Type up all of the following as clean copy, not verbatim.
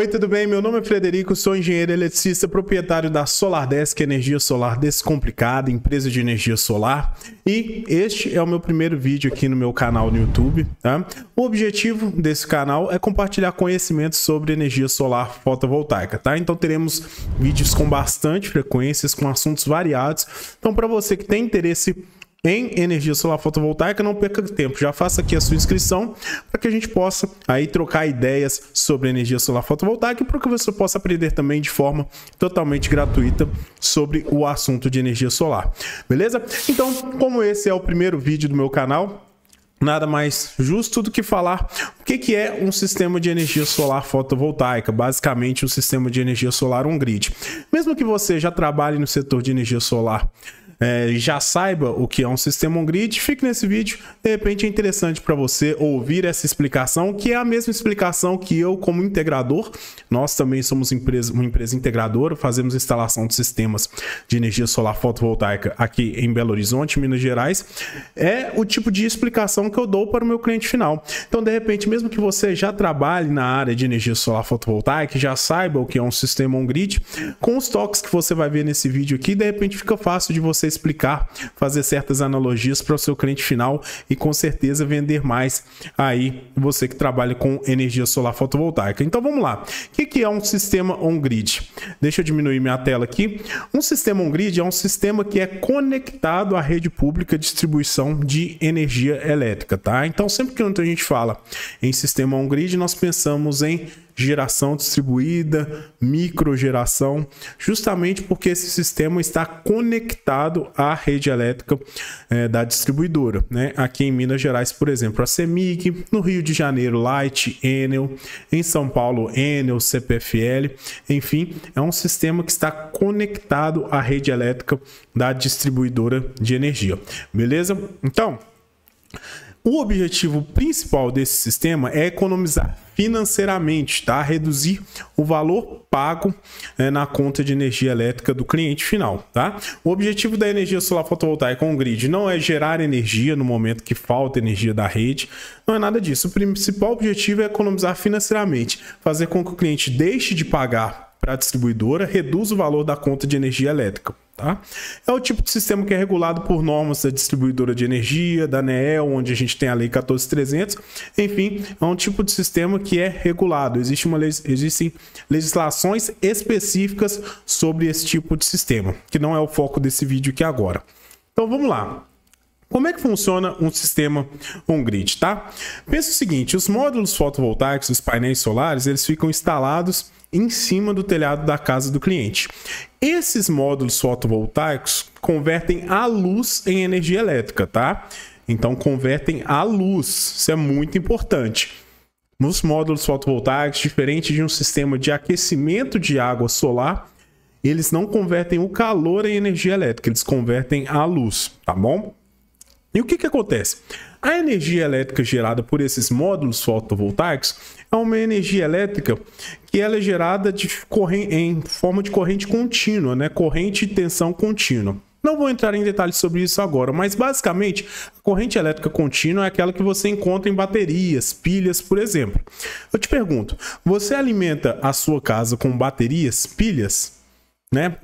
Oi, tudo bem? Meu nome é Frederico, sou engenheiro eletricista, proprietário da SolarDesk Energia Solar Descomplicada, empresa de energia solar. E este é o meu primeiro vídeo aqui no meu canal no YouTube, tá? O objetivo desse canal é compartilhar conhecimentos sobre energia solar fotovoltaica, tá? Então teremos vídeos com bastante frequências, com assuntos variados. Então, para você que tem interesse em energia solar fotovoltaica, não perca tempo, já faça aqui a sua inscrição para que a gente possa aí trocar ideias sobre energia solar fotovoltaica e para que você possa aprender também de forma totalmente gratuita sobre o assunto de energia solar, beleza? Então, como esse é o primeiro vídeo do meu canal, nada mais justo do que falar o que é um sistema de energia solar fotovoltaica, basicamente um sistema de energia solar on-grid. Mesmo que você já trabalhe no setor de energia solar, já saiba o que é um sistema on-grid, fique nesse vídeo. De repente é interessante para você ouvir essa explicação, que é a mesma explicação que eu, como integrador, nós também somos uma empresa integradora, fazemos instalação de sistemas de energia solar fotovoltaica aqui em Belo Horizonte, Minas Gerais. É o tipo de explicação que eu dou para o meu cliente final. Então, de repente, mesmo que você já trabalhe na área de energia solar fotovoltaica, já saiba o que é um sistema on-grid, com os toques que você vai ver nesse vídeo aqui, de repente fica fácil de você explicar, fazer certas analogias para o seu cliente final e com certeza vender mais aí você que trabalha com energia solar fotovoltaica. Então vamos lá. O que é um sistema on-grid? Deixa eu diminuir minha tela aqui. Um sistema on-grid é um sistema que é conectado à rede pública de distribuição de energia elétrica, tá? Então sempre que a gente fala em sistema on-grid, nós pensamos em geração distribuída, microgeração, justamente porque esse sistema está conectado à rede elétrica da distribuidora, né? Aqui em Minas Gerais, por exemplo, a CEMIG, no Rio de Janeiro, Light, Enel, em São Paulo, Enel, CPFL, enfim, é um sistema que está conectado à rede elétrica da distribuidora de energia, beleza? Então, o objetivo principal desse sistema é economizar financeiramente, tá? Reduzir o valor pago na conta de energia elétrica do cliente final, tá? O objetivo da energia solar fotovoltaica on-grid não é gerar energia no momento que falta energia da rede, não é nada disso. O principal objetivo é economizar financeiramente, fazer com que o cliente deixe de pagar para a distribuidora, reduza o valor da conta de energia elétrica. Tá? É o tipo de sistema que é regulado por normas da distribuidora de energia, da ANEEL, onde a gente tem a Lei 14.300. Enfim, é um tipo de sistema que é regulado. Existem legislações específicas sobre esse tipo de sistema, que não é o foco desse vídeo aqui agora. Então vamos lá. Como é que funciona um sistema on-grid, tá? Pensa o seguinte, os módulos fotovoltaicos, os painéis solares, eles ficam instalados em cima do telhado da casa do cliente. Esses módulos fotovoltaicos convertem a luz em energia elétrica, tá? Então convertem a luz, isso é muito importante. Nos módulos fotovoltaicos, diferente de um sistema de aquecimento de água solar, eles não convertem o calor em energia elétrica, eles convertem a luz, tá bom? E o que acontece? A energia elétrica gerada por esses módulos fotovoltaicos é uma energia elétrica que ela é gerada em forma de corrente contínua, né? Corrente e tensão contínua. Não vou entrar em detalhes sobre isso agora, mas basicamente a corrente elétrica contínua é aquela que você encontra em baterias, pilhas, por exemplo. Eu te pergunto, você alimenta a sua casa com baterias, pilhas, né?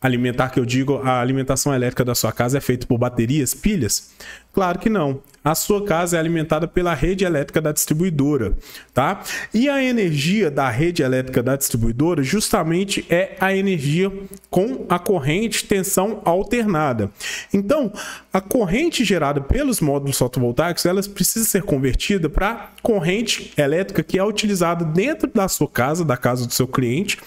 Alimentar, que eu digo, a alimentação elétrica da sua casa é feita por baterias, pilhas? Claro que não. A sua casa é alimentada pela rede elétrica da distribuidora, tá? E a energia da rede elétrica da distribuidora justamente é a energia com a corrente tensão alternada. Então, a corrente gerada pelos módulos fotovoltaicos, ela precisa ser convertida para corrente elétrica que é utilizada dentro da sua casa, da casa do seu cliente,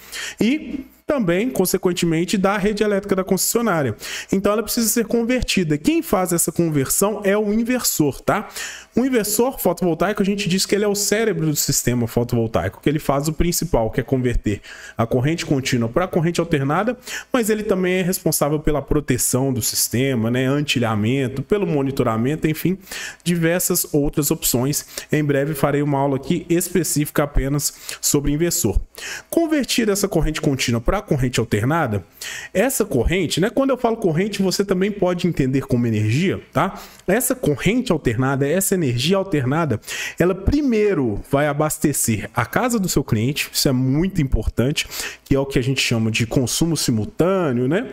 e também, consequentemente, da rede elétrica da concessionária. Então, ela precisa ser convertida. Quem faz essa conversão é o inversor, tá? O inversor fotovoltaico, a gente diz que ele é o cérebro do sistema fotovoltaico, que ele faz o principal, que é converter a corrente contínua para a corrente alternada, mas ele também é responsável pela proteção do sistema, né? Anti-ilhamento, pelo monitoramento, enfim, diversas outras opções. Em breve farei uma aula aqui específica apenas sobre inversor. Convertir essa corrente contínua para a corrente alternada, essa corrente, né? Quando eu falo corrente, você também pode entender como energia, tá? Essa corrente alternada, essa energia alternada, ela primeiro vai abastecer a casa do seu cliente, isso é muito importante, que é o que a gente chama de consumo simultâneo, né?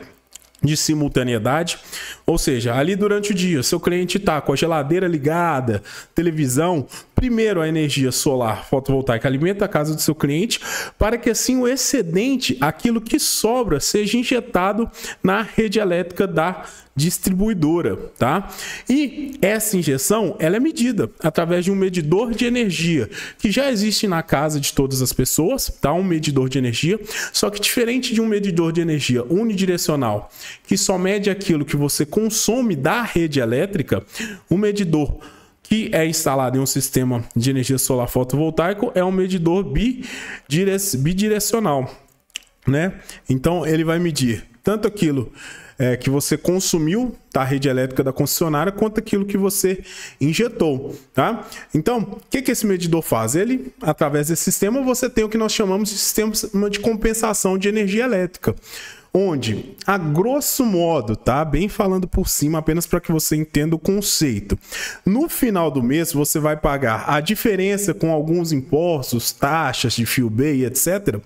De simultaneidade, ou seja, ali durante o dia, seu cliente está com a geladeira ligada, televisão, primeiro a energia solar fotovoltaica alimenta a casa do seu cliente, para que assim o excedente, aquilo que sobra, seja injetado na rede elétrica da distribuidora, tá? E essa injeção, ela é medida através de um medidor de energia, que já existe na casa de todas as pessoas, tá? Um medidor de energia, só que diferente de um medidor de energia unidirecional, que só mede aquilo que você consome da rede elétrica, o medidor que é instalado em um sistema de energia solar fotovoltaico é um medidor bidirecional, né? Então ele vai medir tanto aquilo que você consumiu da rede elétrica da concessionária, quanto aquilo que você injetou, tá? Então, o que esse medidor faz? Ele, através desse sistema, você tem o que nós chamamos de sistema de compensação de energia elétrica, onde, a grosso modo, tá? Bem falando por cima, apenas para que você entenda o conceito. No final do mês, você vai pagar a diferença com alguns impostos, taxas de fio B, etc.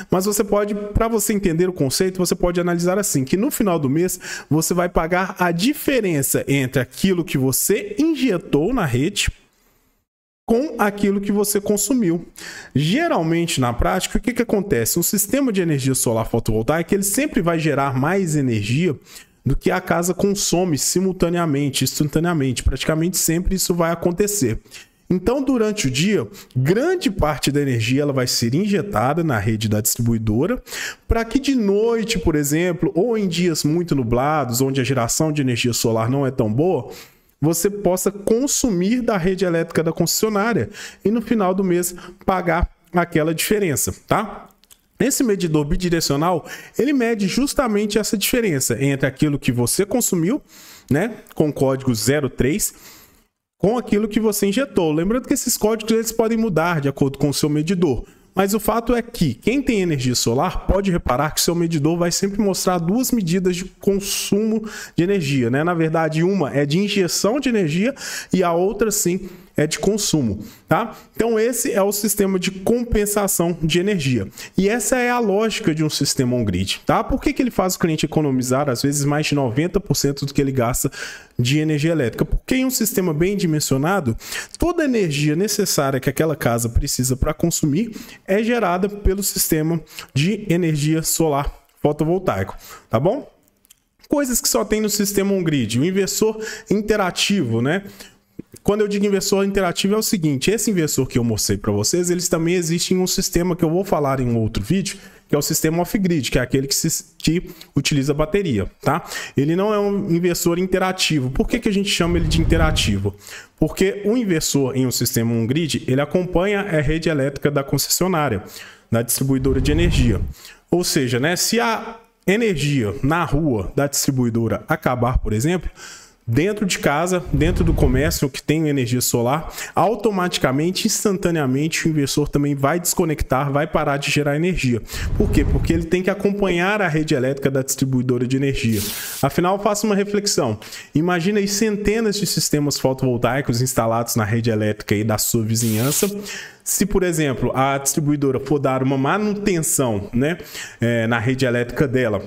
Mas você pode, para você entender o conceito, você pode analisar assim, que no final do mês, você vai pagar a diferença entre aquilo que você injetou na rede com aquilo que você consumiu. Geralmente, na prática, o que acontece? Um sistema de energia solar fotovoltaica, ele sempre vai gerar mais energia do que a casa consome simultaneamente, instantaneamente. Praticamente sempre isso vai acontecer. Então, durante o dia, grande parte da energia ela vai ser injetada na rede da distribuidora, para que de noite, por exemplo, ou em dias muito nublados, onde a geração de energia solar não é tão boa, você possa consumir da rede elétrica da concessionária e no final do mês pagar aquela diferença, tá? Esse medidor bidirecional, ele mede justamente essa diferença entre aquilo que você consumiu, né, com o código 03, com aquilo que você injetou. Lembrando que esses códigos eles podem mudar de acordo com o seu medidor. Mas o fato é que quem tem energia solar pode reparar que seu medidor vai sempre mostrar duas medidas de consumo de energia, né? Na verdade, uma é de injeção de energia e a outra, sim, é de consumo, tá? Então esse é o sistema de compensação de energia. E essa é a lógica de um sistema on-grid, tá? Por que ele faz o cliente economizar, às vezes, mais de 90% do que ele gasta de energia elétrica? Porque em um sistema bem dimensionado, toda a energia necessária que aquela casa precisa para consumir é gerada pelo sistema de energia solar fotovoltaico, tá bom? Coisas que só tem no sistema on-grid, o inversor interativo, né? Quando eu digo inversor interativo é o seguinte, esse inversor que eu mostrei para vocês, eles também existem em um sistema que eu vou falar em um outro vídeo, que é o sistema off-grid, que é aquele que utiliza bateria, tá? Ele não é um inversor interativo. Por que a gente chama ele de interativo? Porque o inversor em um sistema on-grid, ele acompanha a rede elétrica da concessionária, da distribuidora de energia. Ou seja, né, se a energia na rua da distribuidora acabar, por exemplo, dentro de casa, dentro do comércio que tem energia solar, automaticamente, instantaneamente, o inversor também vai desconectar, vai parar de gerar energia. Por quê? Porque ele tem que acompanhar a rede elétrica da distribuidora de energia. Afinal, faça uma reflexão. Imagina aí centenas de sistemas fotovoltaicos instalados na rede elétrica aí da sua vizinhança. Se, por exemplo, a distribuidora for dar uma manutenção, né, na rede elétrica dela,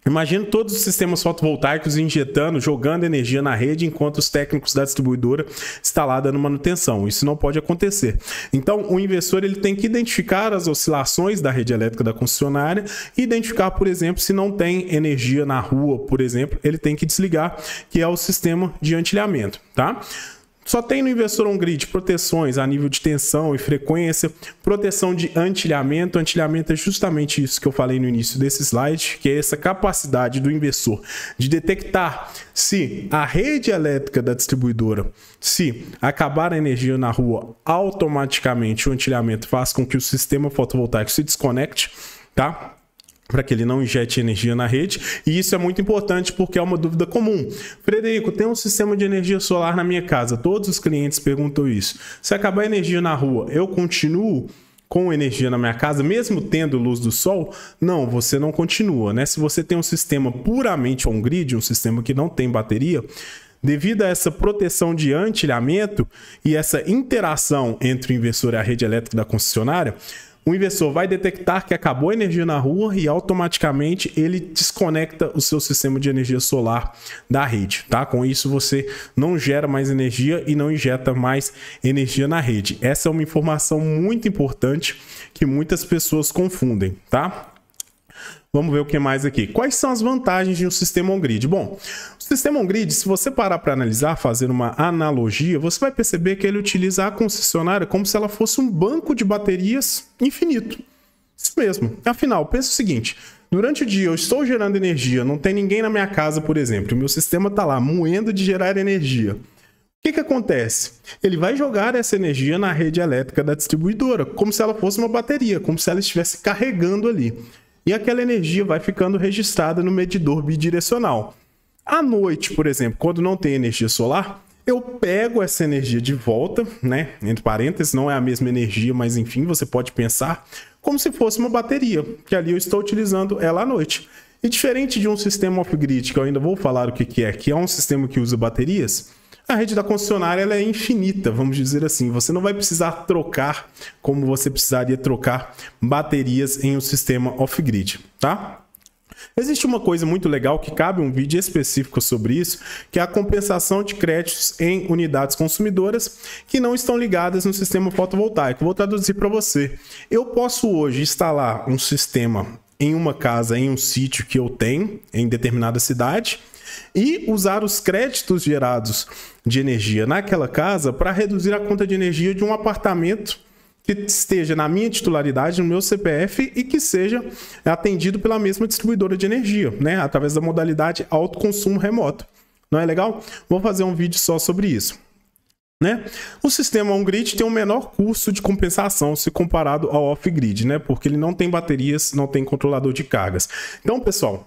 imagina todos os sistemas fotovoltaicos injetando, jogando energia na rede, enquanto os técnicos da distribuidora estão lá dando manutenção. Isso não pode acontecer. Então, o inversor ele tem que identificar as oscilações da rede elétrica da concessionária e identificar, por exemplo, se não tem energia na rua, por exemplo, ele tem que desligar, que é o sistema de antilhamento, tá? Só tem no inversor on-grid proteções a nível de tensão e frequência, proteção de antilhamento. Antilhamento é justamente isso que eu falei no início desse slide, que é essa capacidade do inversor de detectar se a rede elétrica da distribuidora, se acabar a energia na rua, automaticamente o antilhamento faz com que o sistema fotovoltaico se desconecte, tá? Para que ele não injete energia na rede, e isso é muito importante porque é uma dúvida comum. Frederico, tem um sistema de energia solar na minha casa, todos os clientes perguntam isso. Se acabar a energia na rua, eu continuo com energia na minha casa, mesmo tendo luz do sol? Não, você não continua, né? Se você tem um sistema puramente on-grid, um sistema que não tem bateria, devido a essa proteção de anti-ilhamento e essa interação entre o inversor e a rede elétrica da concessionária, o inversor vai detectar que acabou a energia na rua e automaticamente ele desconecta o seu sistema de energia solar da rede, tá? Com isso você não gera mais energia e não injeta mais energia na rede. Essa é uma informação muito importante que muitas pessoas confundem, tá? Vamos ver o que mais aqui. Quais são as vantagens de um sistema on-grid? Bom, o sistema on-grid, se você parar para analisar, fazer uma analogia, você vai perceber que ele utiliza a concessionária como se ela fosse um banco de baterias infinito. Isso mesmo. Afinal, pensa o seguinte, durante o dia eu estou gerando energia, não tem ninguém na minha casa, por exemplo, o meu sistema está lá moendo de gerar energia. O que acontece? Ele vai jogar essa energia na rede elétrica da distribuidora, como se ela fosse uma bateria, como se ela estivesse carregando ali. E aquela energia vai ficando registrada no medidor bidirecional. À noite, por exemplo, quando não tem energia solar, eu pego essa energia de volta, né? Entre parênteses, não é a mesma energia, mas enfim, você pode pensar como se fosse uma bateria, que ali eu estou utilizando ela à noite. E diferente de um sistema off-grid, que eu ainda vou falar o que é um sistema que usa baterias, a rede da concessionária ela é infinita, vamos dizer assim. Você não vai precisar trocar como você precisaria trocar baterias em um sistema off-grid, tá? Existe uma coisa muito legal que cabe um vídeo específico sobre isso, que é a compensação de créditos em unidades consumidoras que não estão ligadas no sistema fotovoltaico. Vou traduzir para você. Eu posso hoje instalar um sistema em uma casa, em um sítio que eu tenho, em determinada cidade, e usar os créditos gerados de energia naquela casa para reduzir a conta de energia de um apartamento que esteja na minha titularidade, no meu CPF e que seja atendido pela mesma distribuidora de energia, né? Através da modalidade autoconsumo remoto. Não é legal? Vou fazer um vídeo só sobre isso, né? O sistema on-grid tem um menor custo de compensação se comparado ao off-grid, né? Porque ele não tem baterias, não tem controlador de cargas. Então, pessoal,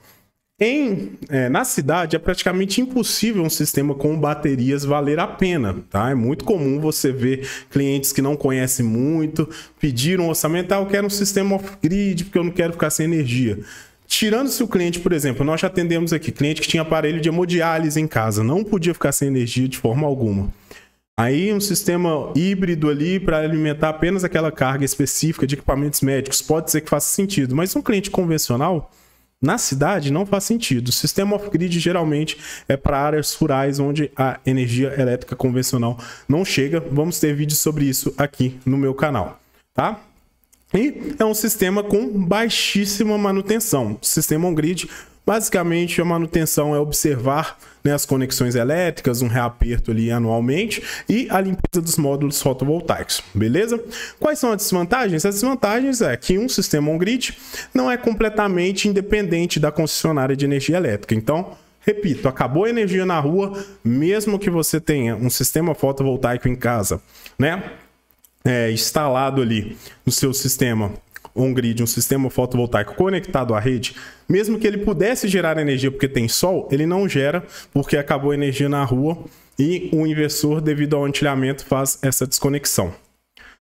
na cidade é praticamente impossível um sistema com baterias valer a pena, tá? É muito comum você ver clientes que não conhecem muito, pedir um orçamento, eu quero um sistema off-grid porque eu não quero ficar sem energia. Tirando-se o cliente, por exemplo, nós já atendemos aqui, cliente que tinha aparelho de hemodiálise em casa, não podia ficar sem energia de forma alguma. Aí um sistema híbrido ali para alimentar apenas aquela carga específica de equipamentos médicos, pode ser que faça sentido, mas um cliente convencional, na cidade não faz sentido. O sistema off-grid geralmente é para áreas rurais onde a energia elétrica convencional não chega. Vamos ter vídeo sobre isso aqui no meu canal, tá? E é um sistema com baixíssima manutenção. O sistema on-grid, basicamente, a manutenção é observar, né, as conexões elétricas, um reaperto ali anualmente e a limpeza dos módulos fotovoltaicos, beleza? Quais são as desvantagens? As desvantagens é que um sistema on-grid não é completamente independente da concessionária de energia elétrica. Então, repito, acabou a energia na rua, mesmo que você tenha um sistema fotovoltaico em casa, né, instalado ali no seu sistema on-grid, um sistema fotovoltaico conectado à rede, mesmo que ele pudesse gerar energia porque tem sol, ele não gera porque acabou a energia na rua e o inversor, devido ao antilhamento, faz essa desconexão.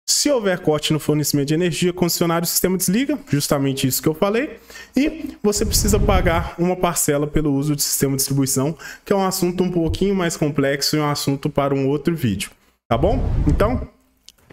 Se houver corte no fornecimento de energia, concessionário, o sistema desliga, justamente isso que eu falei, e você precisa pagar uma parcela pelo uso do sistema de distribuição, que é um assunto um pouquinho mais complexo e um assunto para um outro vídeo, tá bom? Então,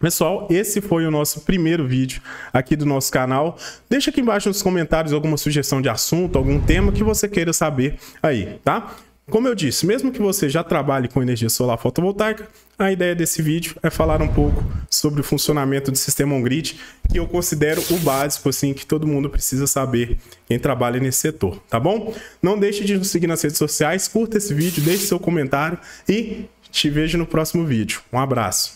pessoal, esse foi o nosso primeiro vídeo aqui do nosso canal. Deixa aqui embaixo nos comentários alguma sugestão de assunto, algum tema que você queira saber aí, tá? Como eu disse, mesmo que você já trabalhe com energia solar fotovoltaica, a ideia desse vídeo é falar um pouco sobre o funcionamento do sistema on-grid, que eu considero o básico, assim, que todo mundo precisa saber, quem trabalha nesse setor, tá bom? Não deixe de nos seguir nas redes sociais, curta esse vídeo, deixe seu comentário e te vejo no próximo vídeo. Um abraço!